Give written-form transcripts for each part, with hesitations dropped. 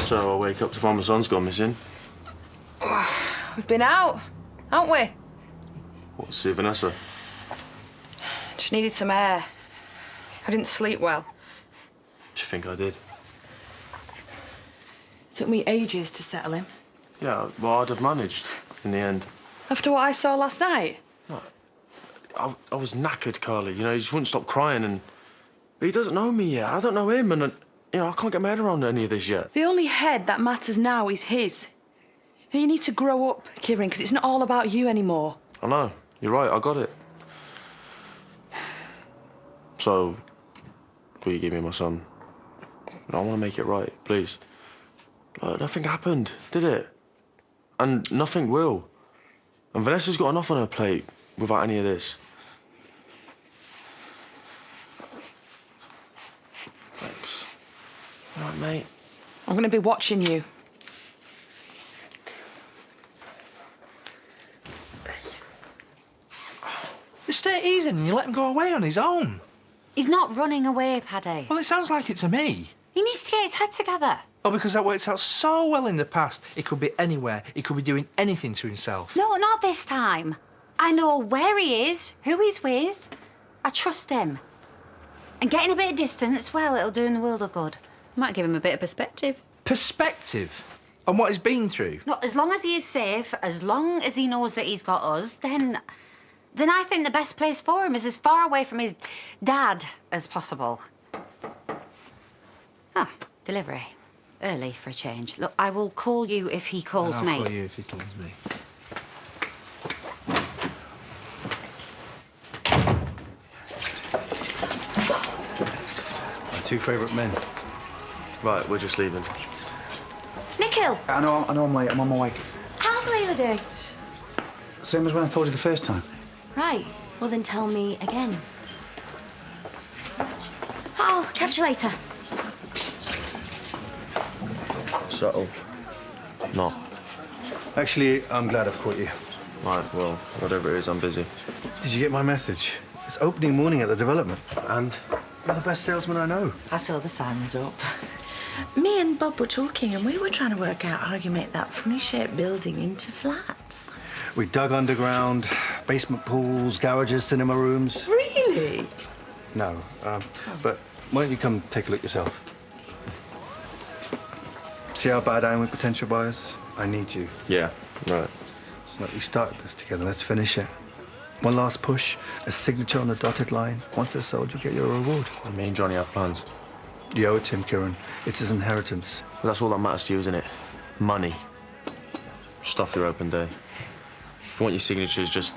So I wake up to find my son's gone missing. We've been out, haven't we? What, see Vanessa? Just needed some air. I didn't sleep well. Do you think I did? It took me ages to settle him. Yeah, well, I'd have managed in the end. After what I saw last night? I was knackered, Carly. You know, he just wouldn't stop crying and... He doesn't know me yet. I don't know him and, you know, I can't get my head around any of this yet. The only head that matters now is his. You need to grow up, Kieran, because it's not all about you anymore. I know. You're right. I got it. So, will you give me my son? I want to make it right, please. Look, nothing happened, did it? And nothing will. And Vanessa's got enough on her plate without any of this. Thanks. All right, mate. I'm going to be watching you. Just take it easy and you let him go away on his own. He's not running away, Paddy. Well, it sounds like it to me. He needs to get his head together. Oh, because that worked out so well in the past. He could be anywhere. He could be doing anything to himself. No, not this time. I know where he is, who he's with. I trust him. And getting a bit of distance, well, it'll do him the world of good. Might give him a bit of perspective. Perspective on what he's been through. No, as long as he is safe, as long as he knows that he's got us, then I think the best place for him is as far away from his dad as possible. Ah, delivery. Early for a change. Look, I will call you if he calls me. I'll call you if he calls me. My two favourite men. Right, we're just leaving. Nikhil! I know I'm late. I'm on my way. How's Leila doing? Same as when I told you the first time. Right. Well, then tell me again. I'll catch you later. Subtle. No. Actually, I'm glad I've caught you. Right, well, whatever it is, I'm busy. Did you get my message? It's opening morning at the development. And? You're the best salesman I know. I saw the sign was up. Me and Bob were talking and we were trying to work out how you make that funny-shaped building into flats. We dug underground, basement pools, garages, cinema rooms. Really? No, but why don't you come take a look yourself? See how bad I am with potential buyers? I need you. Yeah, right. Look, we started this together. Let's finish it. One last push, a signature on the dotted line. Once they're sold, you get your reward. And me and Johnny have plans. You owe it to him, Kieran. It's his inheritance. But that's all that matters to you, isn't it? Money. Stuff your open day. If you want your signatures, just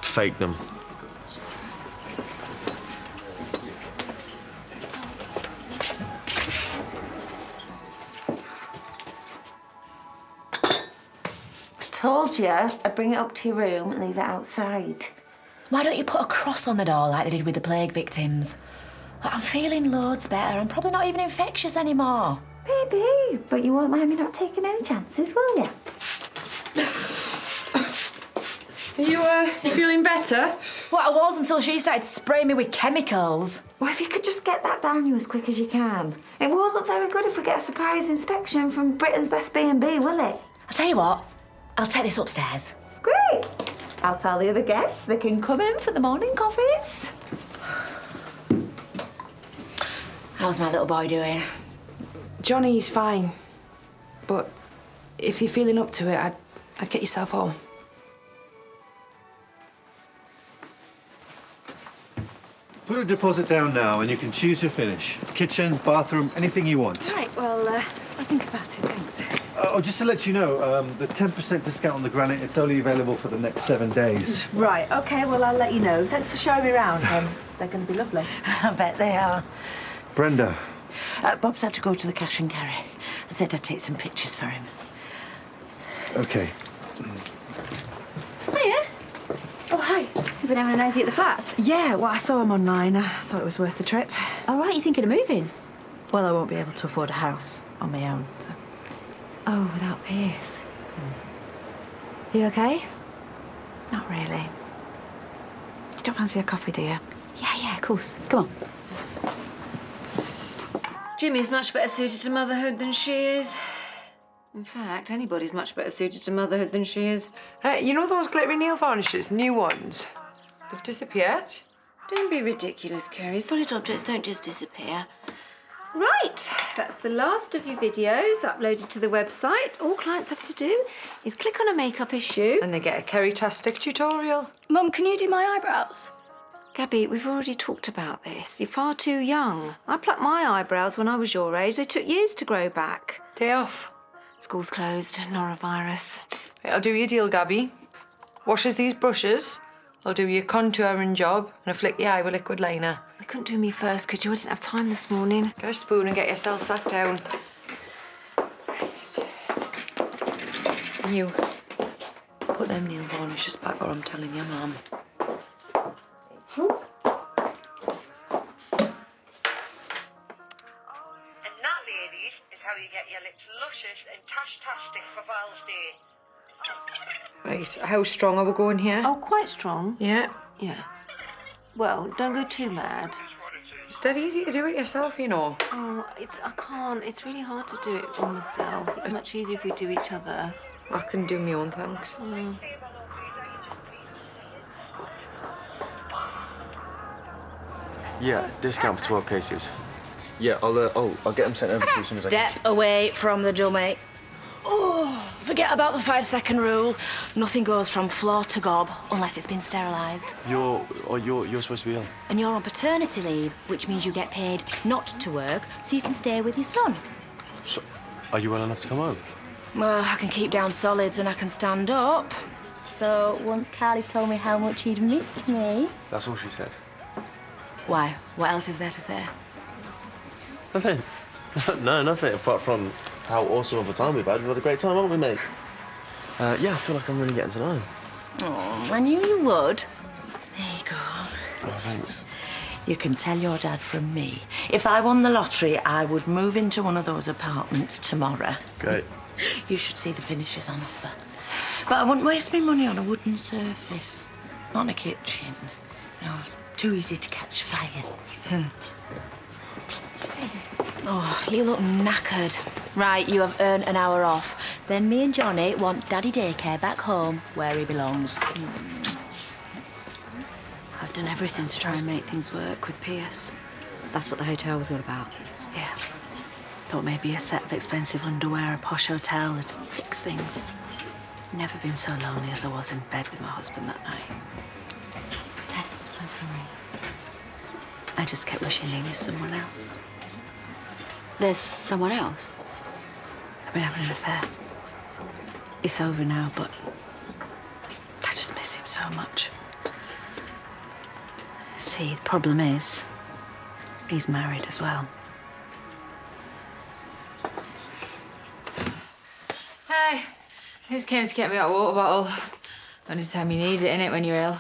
fake them. Told you I'd bring it up to your room and leave it outside. Why don't you put a cross on the door like they did with the plague victims? Like, I'm feeling loads better. I'm probably not even infectious anymore. Baby, but you won't mind me not taking any chances, will you? Are you feeling better? Well, I was until she started spraying me with chemicals. Well, if you could just get that down you as quick as you can. It won't look very good if we get a surprise inspection from Britain's best B&B, will it? I'll tell you what, I'll take this upstairs. Great. I'll tell the other guests they can come in for the morning coffees. How's my little boy doing? Johnny's fine. But if you're feeling up to it, I'd get yourself home. Put a deposit down now and you can choose your finish. Kitchen, bathroom, anything you want. Right, well, I'll think about it, thanks. Oh, just to let you know, the 10% discount on the granite, it's only available for the next 7 days. Right, OK, well, I'll let you know. Thanks for showing me around. They're going to be lovely. I bet they are. Brenda. Bob's had to go to the cash and carry. I said I'd take some pictures for him. OK. Hiya. Oh, hi. You've been having a nosy at the flats? Yeah, well, I saw him online. I thought it was worth the trip. Oh, right, you thinking of moving? Well, I won't be able to afford a house on my own, so... Oh, without Pierce. You okay? Not really. You don't fancy a coffee, do you? Yeah, of course. Come on. Jimmy's much better suited to motherhood than she is. In fact, anybody's much better suited to motherhood than she is. You know those glittery nail varnishes, new ones? They've disappeared. Don't be ridiculous, Kerry. Solid objects don't just disappear. Right, that's the last of your videos uploaded to the website. All clients have to do is click on a makeup issue. And they get a Kerry-tastic tutorial. Mum, can you do my eyebrows? Gabby, we've already talked about this. You're far too young. I plucked my eyebrows when I was your age. They took years to grow back. Day off. School's closed, norovirus. Right, I'll do you a deal, Gabby. Wash us these brushes. I'll do you a contouring job and I'll flick your eye with liquid liner. You couldn't do me first, could you? I didn't have time this morning. Get a spoon and get yourself sat down. Right. You put them nail varnishes back or I'm telling your mum. And that, ladies, is how you get your lips luscious and tash-tastic for Val's Day. Right, how strong are we going here? Oh, quite strong. Yeah. Yeah. Well, don't go too mad. It's dead easy to do it yourself, you know. Oh, I can't. It's really hard to do it on myself. It's much easier if we do each other. I can do my own, thanks. Yeah, discount for 12 cases. Yeah, I'll get them sent over to you as soon as I can. Step away from the dummy. Oh, forget about the 5-second rule. Nothing goes from floor to gob unless it's been sterilised. You're supposed to be ill. And you're on paternity leave, which means you get paid not to work so you can stay with your son. So, are you well enough to come home? Well, I can keep down solids and I can stand up. So once Carly told me how much he'd missed me... That's all she said. Why? What else is there to say? Nothing. No, nothing, apart from how awesome of a time we've had. We've had a great time, haven't we, mate? Yeah, I feel like I'm really getting to know him. Oh, I knew you would. There you go. Oh, thanks. You can tell your dad from me. If I won the lottery, I would move into one of those apartments tomorrow. Great. You should see the finishes on offer. But I wouldn't waste my money on a wooden surface. Not in a kitchen. No, too easy to catch fire. Oh, you look knackered. Right, you have earned an hour off. Then me and Johnny want Daddy Daycare back home where he belongs. I've done everything to try and make things work with Pierce. That's what the hotel was all about. Yeah. Thought maybe a set of expensive underwear, a posh hotel would fix things. Never been so lonely as I was in bed with my husband that night. Tess, I'm so sorry. I just kept wishing he was someone else. There's someone else? I've been having an affair. It's over now, but I just miss him so much. See, the problem is, he's married as well. Hey, who's came to get me out a water bottle? Only time you need it, innit, when you're ill?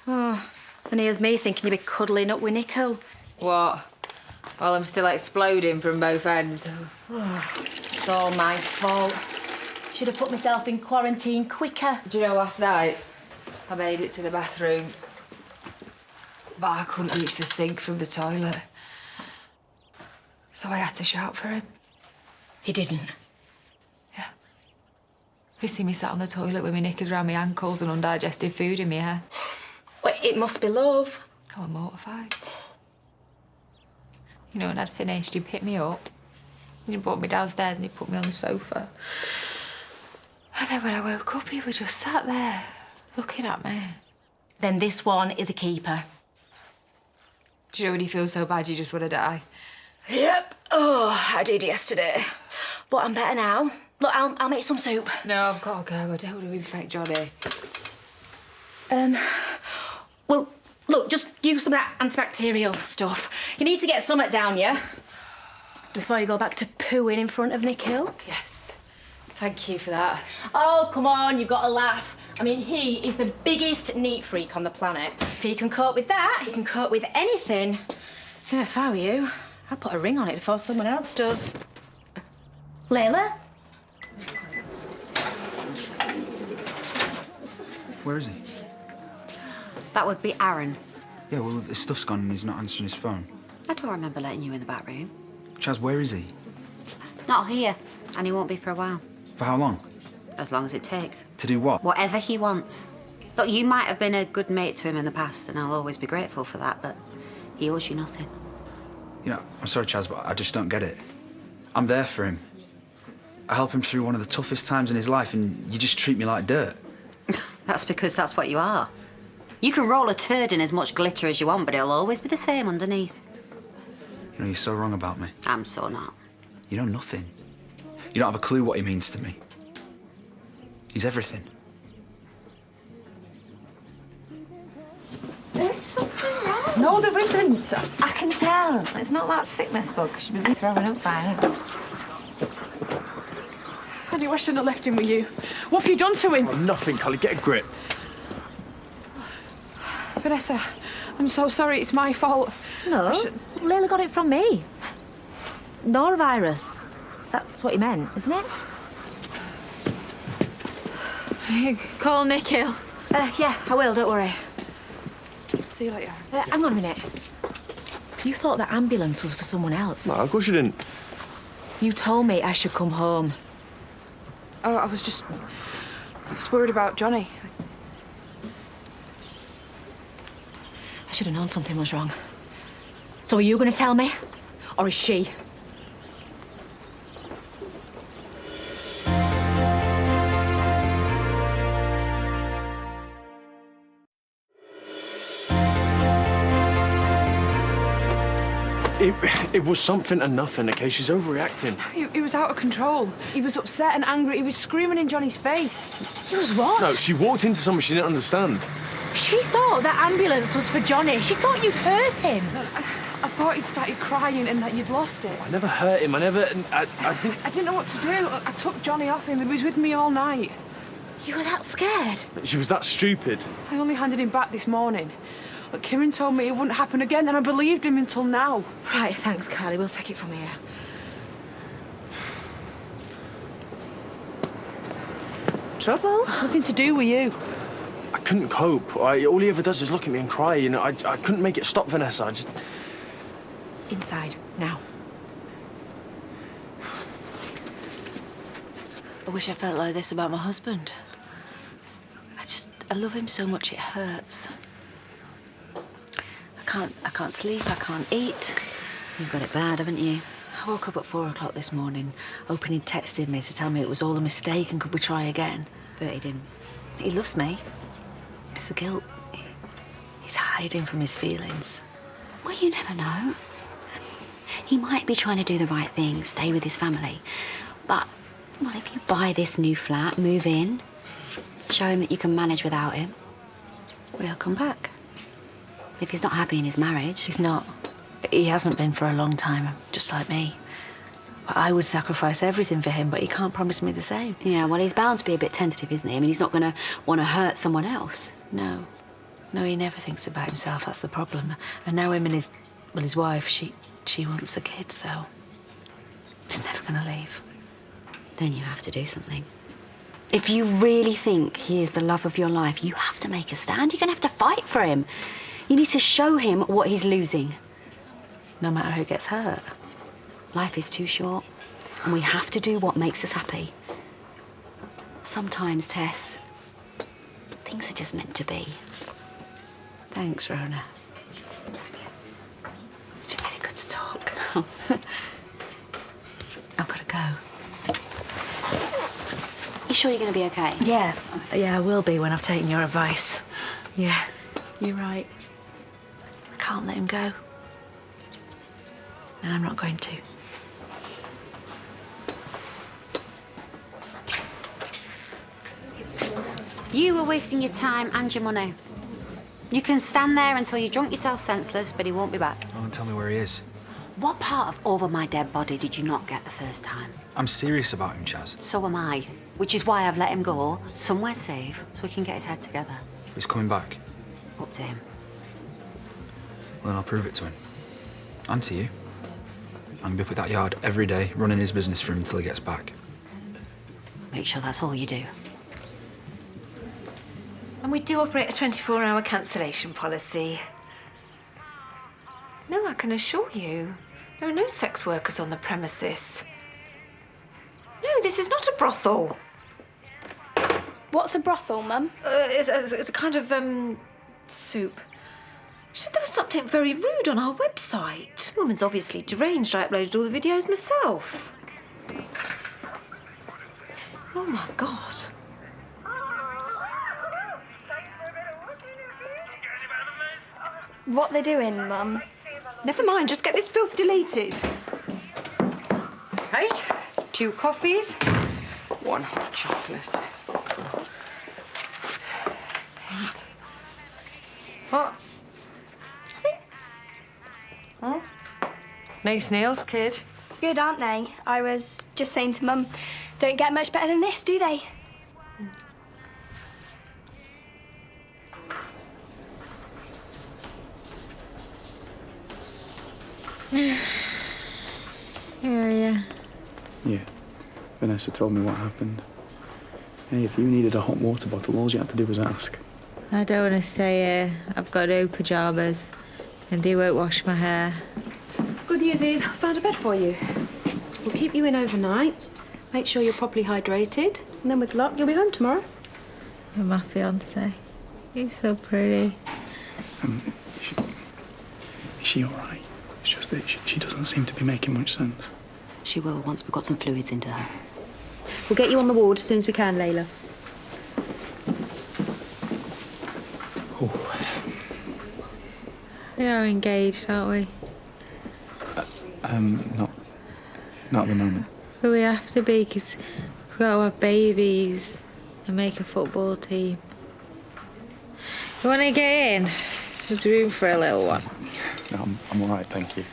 Oh, and here's me thinking you'd be cuddling up with Nicole. What? Well, I'm still exploding from both ends. It's all my fault. Should have put myself in quarantine quicker. Do you know, last night, I made it to the bathroom, but I couldn't reach the sink from the toilet. So I had to shout for him. He didn't. Yeah. You see me sat on the toilet with my knickers round my ankles and undigested food in my hair. Well, it must be love. I was mortified. You know, when I'd finished, he picked me up. And he brought me downstairs and he put me on the sofa. And then when I woke up, he was just sat there, looking at me. Then this one is a keeper. Do you know when you feel so bad you just want to die? Yep. Oh, I did yesterday. But I'm better now. Look, I'll make some soup. No, I've got to go. I don't want to infect Johnny. Well, look, just use some of that antibacterial stuff. You need to get something down you before you go back to pooing in front of Nikhil. Yes. Thank you for that. Oh, come on, you've got to laugh. I mean, he is the biggest neat freak on the planet. If he can cope with that, he can cope with anything. Yeah, if I were you, I'd put a ring on it before someone else does. Layla? Where is he? That would be Aaron. Yeah, well, his stuff's gone and he's not answering his phone. I don't remember letting you in the back room. Chaz, where is he? Not here, and he won't be for a while. For how long? As long as it takes. To do what? Whatever he wants. Look, you might have been a good mate to him in the past, and I'll always be grateful for that, but he owes you nothing. You know, I'm sorry, Chaz, but I just don't get it. I'm there for him. I help him through one of the toughest times in his life, and you just treat me like dirt. That's because that's what you are. You can roll a turd in as much glitter as you want, but it'll always be the same underneath. You know, you're so wrong about me. I'm so not. You know nothing. You don't have a clue what he means to me. He's everything. There's something wrong. No, there isn't. I can tell. It's not that sickness bug. She'll be throwing up by now. I knew I shouldn't have left him with you. What have you done to him? Oh, nothing, Cully. Get a grip. Vanessa, I'm so sorry. It's my fault. No, Layla got it from me. Norovirus. That's what he meant, isn't it? Call Nikhil. Yeah, I will, don't worry. See you later. Hang on a minute. You thought that ambulance was for someone else. No, of course you didn't. You told me I should come home. Oh, I was worried about Johnny. I should have known something was wrong. So are you going to tell me? Or is she? It was something and nothing, okay? She's overreacting. He was out of control. He was upset and angry. He was screaming in Johnny's face. He was what? No, she walked into something she didn't understand. She thought that ambulance was for Johnny. She thought you'd hurt him. I thought he'd started crying and that you'd lost it. I never hurt him. I didn't... I didn't know what to do. I took Johnny off him. He was with me all night. You were that scared? She was that stupid. I only handed him back this morning. But Kieran told me it wouldn't happen again, and I believed him until now. Right, thanks, Carly. We'll take it from here. Trouble? It's nothing to do with you. I couldn't cope. All he ever does is look at me and cry. You know, I couldn't make it stop, Vanessa. I just... Inside, now. I wish I felt like this about my husband. I love him so much it hurts. I can't sleep, I can't eat. You've got it bad, haven't you? I woke up at 4 o'clock this morning, hoping he'd texted me to tell me it was all a mistake and could we try again. But he didn't. He loves me. It's the guilt. He's hiding from his feelings. Well, you never know. He might be trying to do the right thing, stay with his family. But, well, if you buy this new flat, move in, show him that you can manage without him, Well, he'll come back. If he's not happy in his marriage. He's not. He hasn't been for a long time, just like me. But I would sacrifice everything for him, but he can't promise me the same. Yeah, well, he's bound to be a bit tentative, isn't he? I mean, he's not going to want to hurt someone else. No. No, he never thinks about himself, that's the problem. And now him and his wife, she wants a kid, so he's never going to leave. Then you have to do something. If you really think he is the love of your life, you have to make a stand. You're going to have to fight for him. You need to show him what he's losing. No matter who gets hurt. Life is too short, and we have to do what makes us happy. Sometimes, Tess, things are just meant to be. Thanks, Rona. It's been really good to talk. I've got to go. You sure you're going to be okay? Yeah, I will be when I've taken your advice. Yeah, you're right. I can't let him go. And I'm not going to. You were wasting your time and your money. You can stand there until you drunk yourself senseless, but he won't be back. Oh, and tell me where he is. What part of Over My Dead Body did you not get the first time? I'm serious about him, Chaz. So am I. Which is why I've let him go somewhere safe so he can get his head together. He's coming back. Up to him. Well, then I'll prove it to him. And to you. I'm gonna be up at that yard every day, running his business for him until he gets back. Make sure that's all you do. And we do operate a 24-hour cancellation policy. No, I can assure you, There are no sex workers on the premises. No, this is not a brothel. What's a brothel, Mum? It's a kind of, soup. She said there was something very rude on our website. Woman's obviously deranged. I uploaded all the videos myself. Oh, my God. What they doing, Mum? Never mind, just get this filth deleted. Right, 2 coffees, 1 hot chocolate. What? Huh? Nice nails, kid. Good, aren't they? I was just saying to Mum, don't get much better than this, do they? Yeah. Yeah. Vanessa told me what happened. Hey, if you needed a hot water bottle, all you had to do was ask. I don't want to stay here. I've got no pyjamas, and they won't wash my hair. Good news is I found a bed for you. We'll keep you in overnight. Make sure you're properly hydrated, and then with luck, you'll be home tomorrow. And my fiance, he's so pretty. Is she all right? It's just that she doesn't seem to be making much sense. She will once we've got some fluids into her. We'll get you on the ward as soon as we can, Layla. We are engaged, aren't we? Not at the moment. But we have to be, because we've got to have babies and make a football team. You want to get in? There's room for a little one. No, I'm all right, thank you.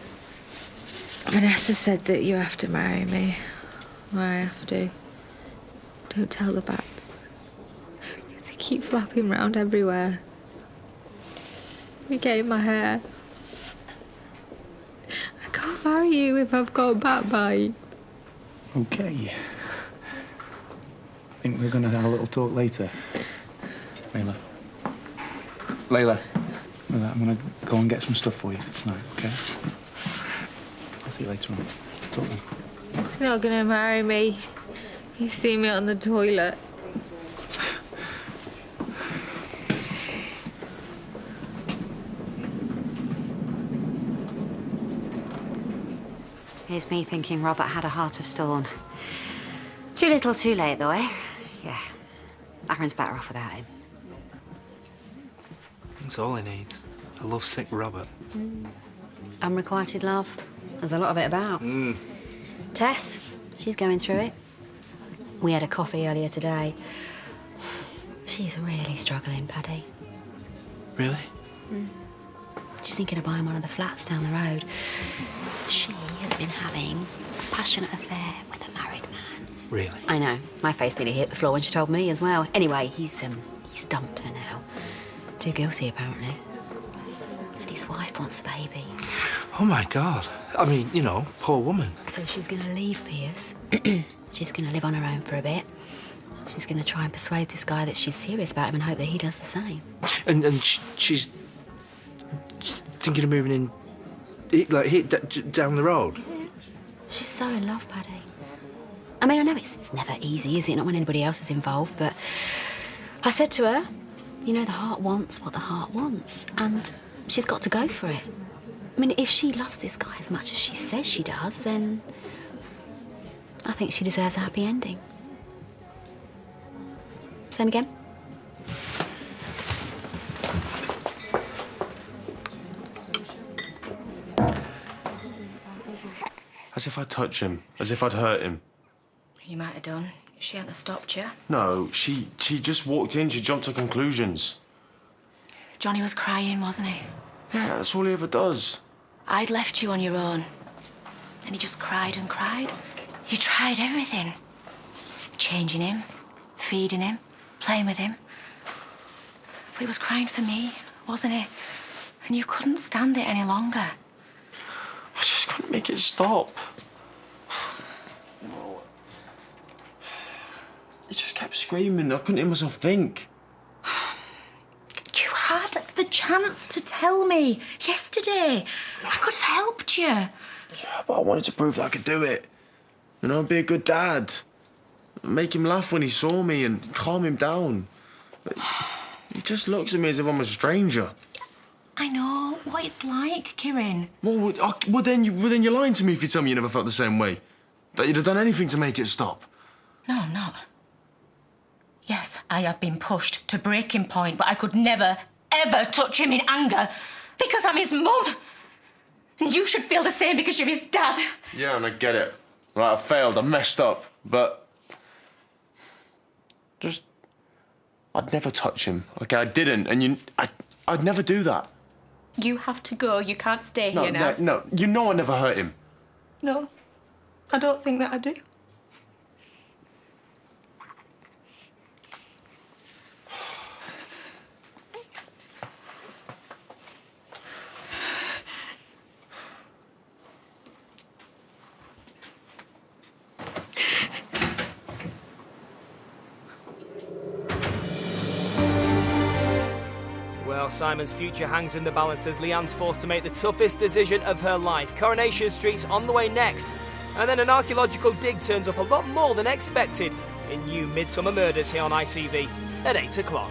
Vanessa said that you have to marry me. Well, I have to. Don't tell the bats. They keep flapping round everywhere. They get in my hair. I can't marry you if I've got a bat bite. Okay. I think we're going to have a little talk later. Layla. Layla, I'm going to go and get some stuff for you for tonight, okay? I'll see you later on. Talk then. He's not gonna marry me. He's seen me on the toilet. Here's me thinking Robert had a heart of stone. Too little, too late, though, eh? Yeah. Aaron's better off without him. That's all he needs. A lovesick Robert. Unrequited love. There's a lot of it about. Tess, she's going through it. We had a coffee earlier today. She's really struggling, Paddy. Really? She's thinking of buying one of the flats down the road. She has been having a passionate affair with a married man. Really? I know. My face nearly hit the floor when she told me as well. Anyway, he's dumped her now. Too guilty, apparently. And his wife wants a baby. Oh, my God. I mean, you know, poor woman. So she's going to leave Pierce. She's going to live on her own for a bit. She's going to try and persuade this guy that she's serious about him and hope that he does the same. And she's thinking of moving in, down the road. She's so in love, Paddy. I mean, I know it's never easy, is it? Not when anybody else is involved, but I said to her, you know, the heart wants what the heart wants, and she's got to go for it. I mean, if she loves this guy as much as she says she does, then I think she deserves a happy ending. Same again? As if I'd touch him, as if I'd hurt him. You might have done if she hadn't have stopped you. No, she just walked in, she jumped to conclusions. Johnny was crying, wasn't he? Yeah, that's all he ever does. I'd left you on your own. And he just cried and cried. You tried everything. Changing him, feeding him, playing with him. But he was crying for me, wasn't he? And you couldn't stand it any longer. I just couldn't make it stop. He just kept screaming. I couldn't hear myself think. You had the chance to tell me yesterday. I could have helped you. Yeah, but I wanted to prove that I could do it. You know, be a good dad. Make him laugh when he saw me and calm him down. He just looks at me as if I'm a stranger. I know what it's like, Kieran. Well, then you're lying to me if you tell me you never felt the same way. That you'd have done anything to make it stop. No, I'm not. Yes, I have been pushed to breaking point, but I could never, ever touch him in anger because I'm his mum. And you should feel the same because you're his dad. Yeah, and I get it. Right, I failed, I messed up, but... I'd never touch him, OK? I didn't, and I'd never do that. You have to go. You can't stay here now. No, you know I never hurt him. No, I don't think that I do. Well, Simon's future hangs in the balance as Leanne's forced to make the toughest decision of her life. Coronation Street's on the way next. And then an archaeological dig turns up a lot more than expected in new Midsummer Murders here on ITV at 8 o'clock.